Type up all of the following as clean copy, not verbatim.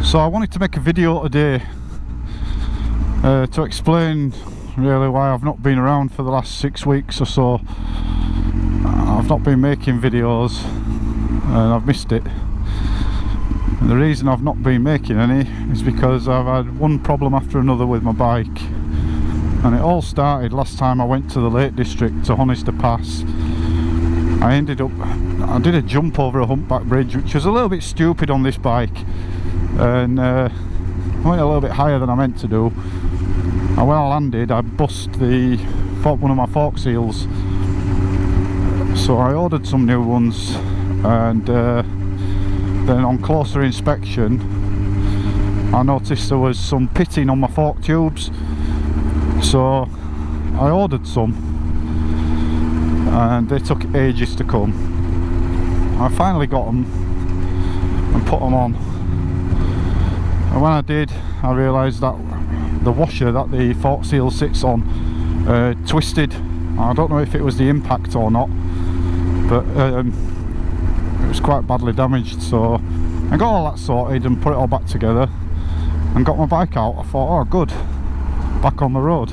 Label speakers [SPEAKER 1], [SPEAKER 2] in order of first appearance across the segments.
[SPEAKER 1] So I wanted to make a video today to explain really why I've not been around for the last 6 weeks or so. I've not been making videos and I've missed it. And the reason I've not been making any is because I've had one problem after another with my bike, and it all started last time I went to the Lake District to Honister Pass. I did a jump over a humpback bridge, which was a little bit stupid on this bike, and I went a little bit higher than I meant to do, and when I landed I bust one of my fork seals. So I ordered some new ones, and then on closer inspection I noticed there was some pitting on my fork tubes, so I ordered some and they took ages to come. I finally got them and put them on, and when I did I realised that the washer that the fork seal sits on twisted. I don't know if it was the impact or not, but it was quite badly damaged. So I got all that sorted and put it all back together and got my bike out. I thought, oh good, back on the road.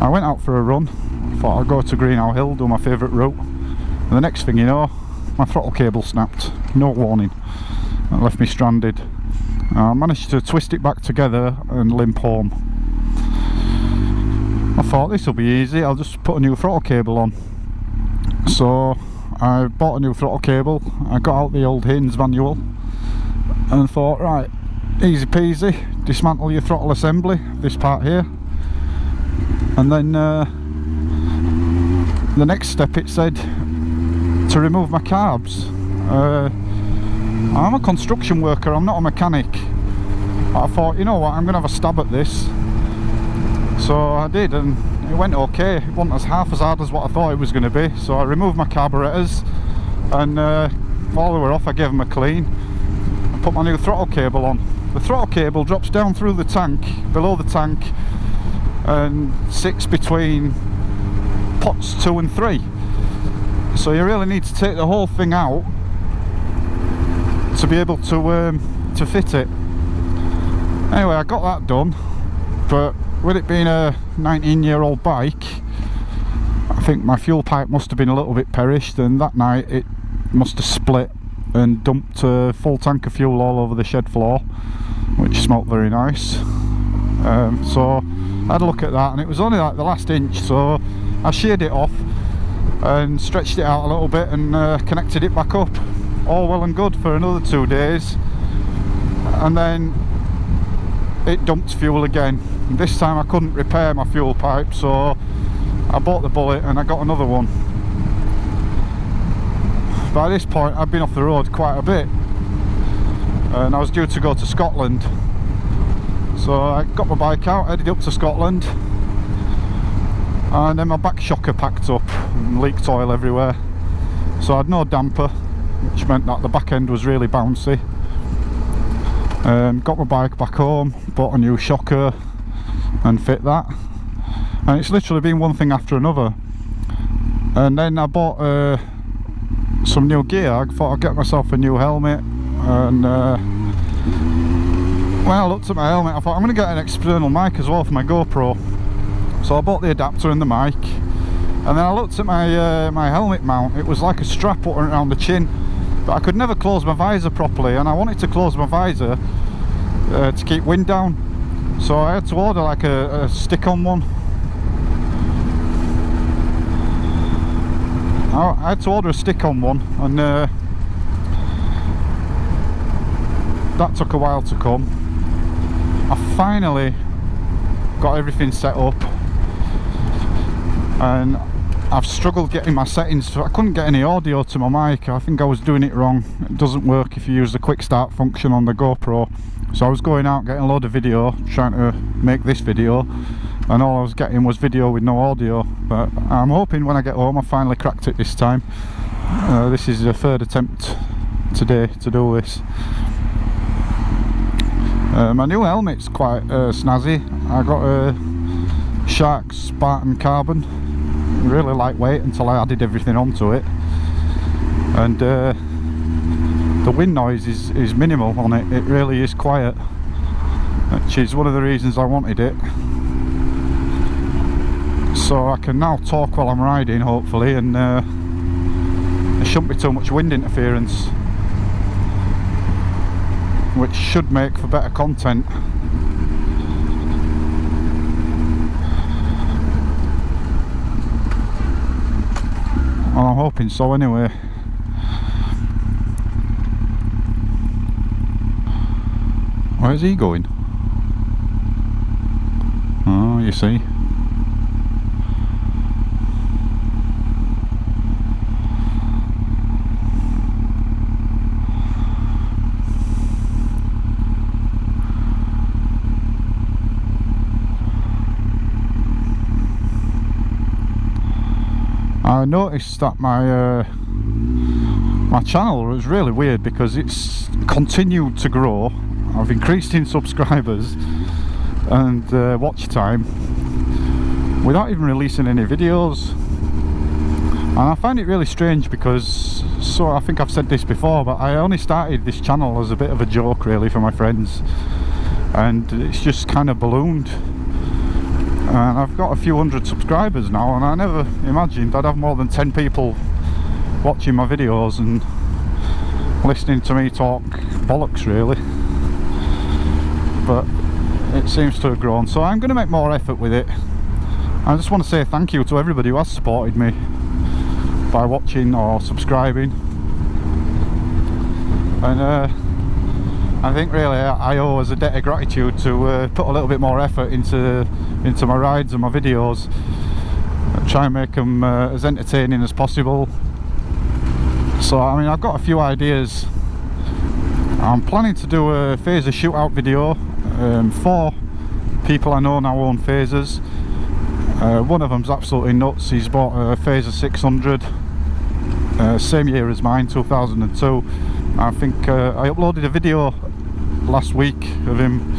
[SPEAKER 1] I went out for a run. I thought I'd go to Greenhow Hill, do my favourite route, and the next thing you know, my throttle cable snapped, no warning. That left me stranded. I managed to twist it back together and limp home. I thought this will be easy, I'll just put a new throttle cable on. So I bought a new throttle cable, I got out the old Haynes manual and thought, right, easy peasy, dismantle your throttle assembly, this part here, and then the next step it said to remove my carbs. I'm a construction worker, I'm not a mechanic. I thought, you know what, I'm going to have a stab at this. So I did, and it went okay. It wasn't half as hard as what I thought it was going to be. So I removed my carburetors, and while they were off I gave them a clean and put my new throttle cable on. The throttle cable drops down through the tank, below the tank, and sits between pots 2 and 3. So you really need to take the whole thing out to be able to fit it. Anyway, I got that done, but with it being a 19-year-old bike, I think my fuel pipe must have been a little bit perished, and that night it must have split and dumped a full tank of fuel all over the shed floor, which smelt very nice. So I had a look at that, and it was only like the last inch, so I sheared it off and stretched it out a little bit and connected it back up. All well and good for another 2 days, and then it dumped fuel again. This time I couldn't repair my fuel pipe, so I bought the bullet and I got another one. By this point I'd been off the road quite a bit, and I was due to go to Scotland. So I got my bike out, headed up to Scotland, and then my back shocker packed up and leaked oil everywhere. So I had no damper, which meant that the back end was really bouncy. Got my bike back home, bought a new shocker and fit that, and it's literally been one thing after another. And then I bought some new gear. I thought I'd get myself a new helmet, and when I looked at my helmet I thought I'm going to get an external mic as well for my GoPro. So I bought the adapter and the mic, and then I looked at my my helmet mount. It was like a strap put around the chin, but I could never close my visor properly, and I wanted to close my visor to keep wind down. So I had to order like a stick-on one. I had to order a stick-on one, and that took a while to come. I finally got everything set up, and I've struggled getting my settings. I couldn't get any audio to my mic. I think I was doing it wrong. It doesn't work if you use the quick start function on the GoPro. So I was going out getting a load of video, trying to make this video, and all I was getting was video with no audio. But I'm hoping when I get home I finally cracked it this time. This is the third attempt today to do this. My new helmet's quite snazzy. I got a Shark Spartan Carbon, really lightweight until I added everything onto it, and the wind noise is minimal on it. It really is quiet, which is one of the reasons I wanted it. So I can now talk while I'm riding, hopefully, and there shouldn't be too much wind interference, which should make for better content. Well, I'm hoping so anyway. Where's he going? Oh, you see. I noticed that my channel was really weird because it's continued to grow. I've increased in subscribers and watch time without even releasing any videos, and I find it really strange because, so I think I've said this before, but I only started this channel as a bit of a joke really for my friends, and it's just kind of ballooned. And I've got a few hundred subscribers now, and I never imagined I'd have more than 10 people watching my videos and listening to me talk bollocks really. But it seems to have grown, so I'm going to make more effort with it. I just want to say thank you to everybody who has supported me by watching or subscribing, and I think really I owe as a debt of gratitude to put a little bit more effort into my rides and my videos, try and make them as entertaining as possible. So I mean, I've got a few ideas. I'm planning to do a phaser shootout video. 4 people I know now own phasers. One of them's absolutely nuts. He's bought a Phaser 600, same year as mine, 2002. I think I uploaded a video last week of him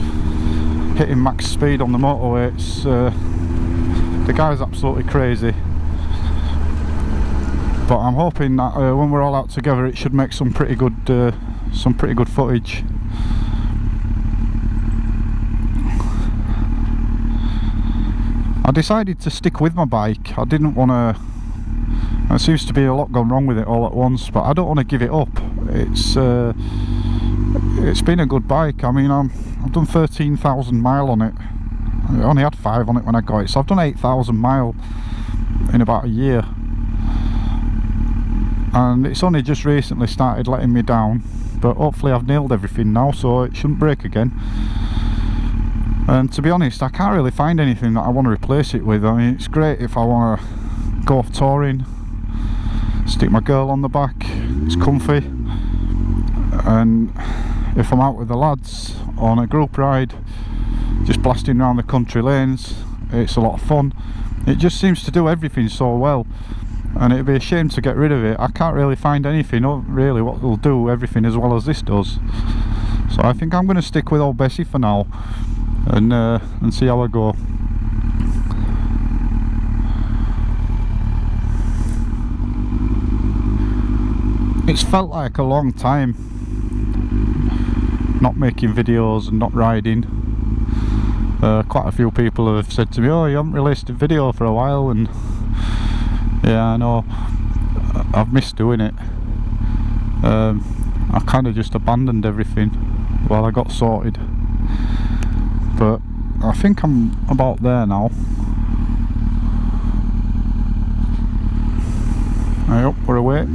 [SPEAKER 1] hitting max speed on the motorway. It's, the guy's absolutely crazy. But I'm hoping that when we're all out together, it should make some pretty good footage. I decided to stick with my bike. I didn't want to. There seems to be a lot gone wrong with it all at once, but I don't want to give it up. It's been a good bike. I mean, I've done 13,000 mile on it. I only had 5 on it when I got it, so I've done 8,000 mile in about a year. And it's only just recently started letting me down, but hopefully I've nailed everything now, so it shouldn't break again. And to be honest, I can't really find anything that I want to replace it with. I mean, it's great if I want to go off touring, stick my girl on the back, it's comfy, and if I'm out with the lads on a group ride, just blasting around the country lanes, it's a lot of fun. It just seems to do everything so well, and it'd be a shame to get rid of it. I can't really find anything really what will do everything as well as this does. So I think I'm going to stick with old Bessie for now, and see how I go. It's felt like a long time not making videos and not riding. Quite a few people have said to me, oh, you haven't released a video for a while, and yeah, I know, I've missed doing it. I kind of just abandoned everything while I got sorted, but I think I'm about there now. Yep, we're away.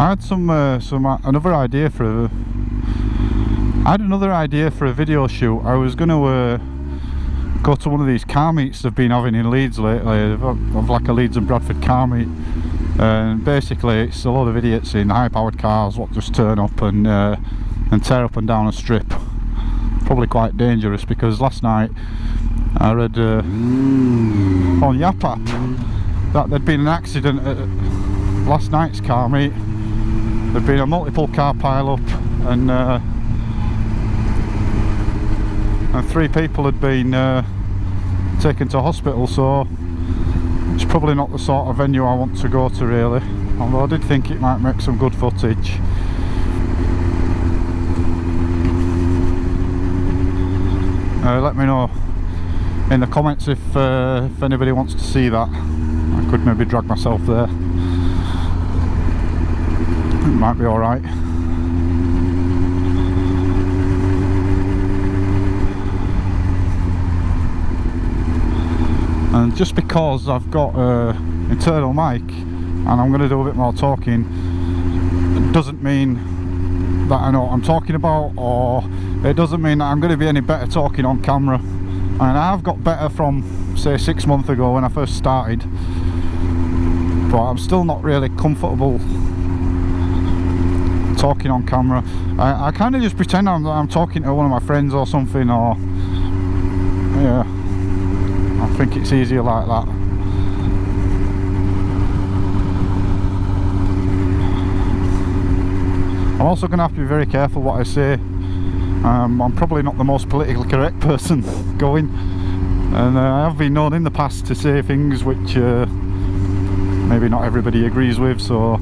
[SPEAKER 1] I had another idea for a video shoot. I was going to go to one of these car meets they've been having in Leeds lately, of like a Leeds and Bradford car meet, and basically it's a lot of idiots in high-powered cars what just turn up and tear up and down a strip. Probably quite dangerous, because last night I read on Yap app that there'd been an accident at last night's car meet. There'd been a multiple car pile up, and and 3 people had been taken to hospital, so it's probably not the sort of venue I want to go to really, although I did think it might make some good footage. Let me know in the comments if anybody wants to see that. I could maybe drag myself there. It might be alright. And just because I've got an internal mic and I'm going to do a bit more talking, it doesn't mean that I know what I'm talking about, or it doesn't mean that I'm going to be any better talking on camera. And I have got better from, say, 6 months ago when I first started, but I'm still not really comfortable talking on camera. I kind of just pretend I'm talking to one of my friends or something, or yeah, I think it's easier like that. I'm also going to have to be very careful what I say. I'm probably not the most politically correct person going, and I have been known in the past to say things which maybe not everybody agrees with, so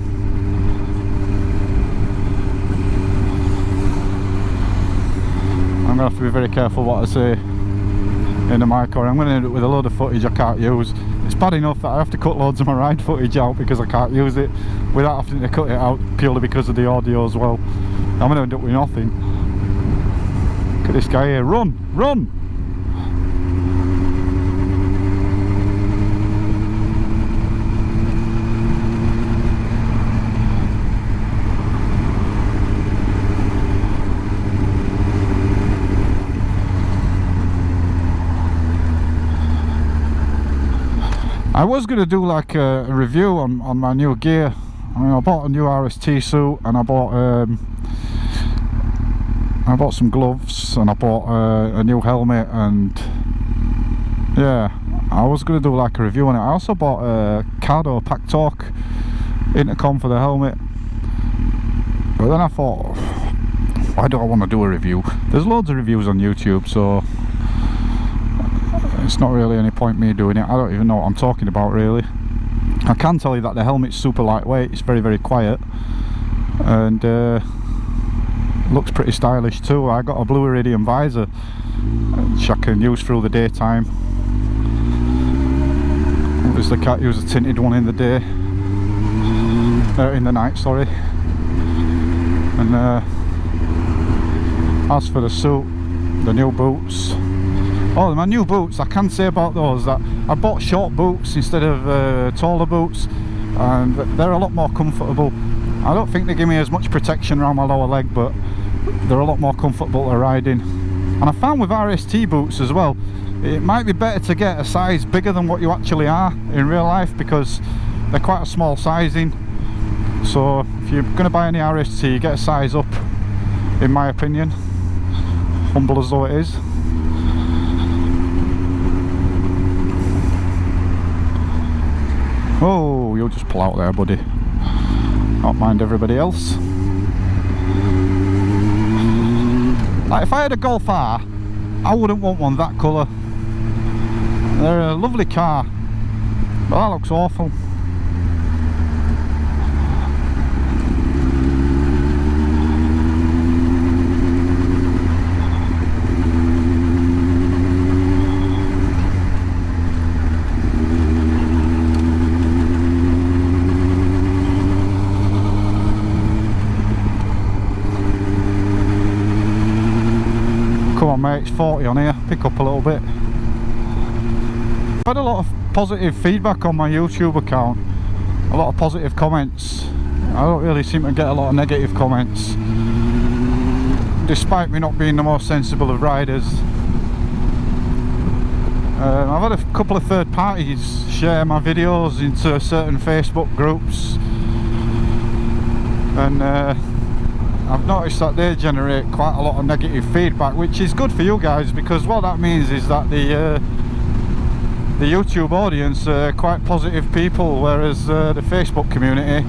[SPEAKER 1] I'm going to have to be very careful what I say in the mic, or I'm going to end up with a load of footage I can't use. It's bad enough that I have to cut loads of my ride footage out because I can't use it, without having to cut it out purely because of the audio as well. I'm going to end up with nothing. Look at this guy here, run! Run! I was going to do like a review on my new gear. I mean, I bought a new RST suit, and I bought some gloves, and I bought a new helmet, and yeah, I was going to do like a review on it. I also bought a Cardo Pack Talk intercom for the helmet, but then I thought, why do I want to do a review? There's loads of reviews on YouTube, so it's not really any point me doing it. I don't even know what I'm talking about really. I can tell you that the helmet's super lightweight, it's very quiet, and looks pretty stylish too. I got a blue iridium visor which I can use through the daytime. Obviously can't use a tinted one in the day, in the night, sorry. And as for the suit, the new boots, oh, my new boots, I can say about those that I bought short boots instead of taller boots, and they're a lot more comfortable. I don't think they give me as much protection around my lower leg, but they're a lot more comfortable to ride in. And I found with RST boots as well, it might be better to get a size bigger than what you actually are in real life, because they're quite a small sizing. So if you're going to buy any RST, get a size up, in my opinion, humble as though it is. Oh, you'll just pull out there, buddy. Don't mind everybody else. Like, if I had a Golf R, I wouldn't want one that colour. They're a lovely car, but that looks awful. Come on mate, it's 40 on here, pick up a little bit. I've had a lot of positive feedback on my YouTube account, a lot of positive comments. I don't really seem to get a lot of negative comments, despite me not being the most sensible of riders. I've had a couple of third parties share my videos into certain Facebook groups, and I've noticed that they generate quite a lot of negative feedback, which is good for you guys, because what that means is that the YouTube audience are quite positive people, whereas the Facebook community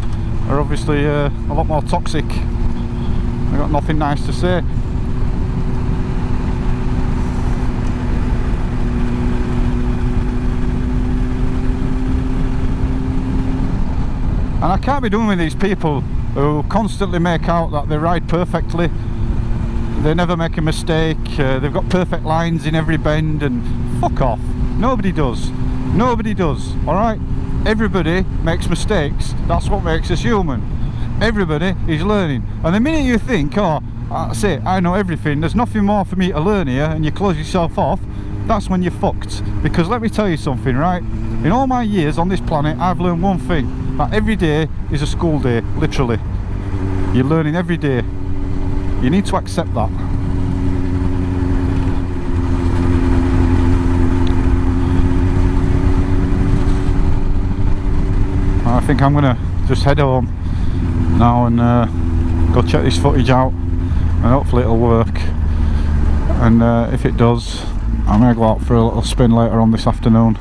[SPEAKER 1] are obviously a lot more toxic. They've got nothing nice to say. And I can't be doing with these people who constantly make out that they ride perfectly. They never make a mistake. They've got perfect lines in every bend, and fuck off. Nobody does. Nobody does. Alright? Everybody makes mistakes. That's what makes us human. Everybody is learning. And the minute you think, oh, I know everything, there's nothing more for me to learn here, and you close yourself off, that's when you're fucked. Because let me tell you something, right? In all my years on this planet, I've learned one thing, that every day is a school day, literally. You're learning every day. You need to accept that. I think I'm gonna just head home now and go check this footage out, and hopefully it'll work. And if it does, I may go out for a little spin later on this afternoon.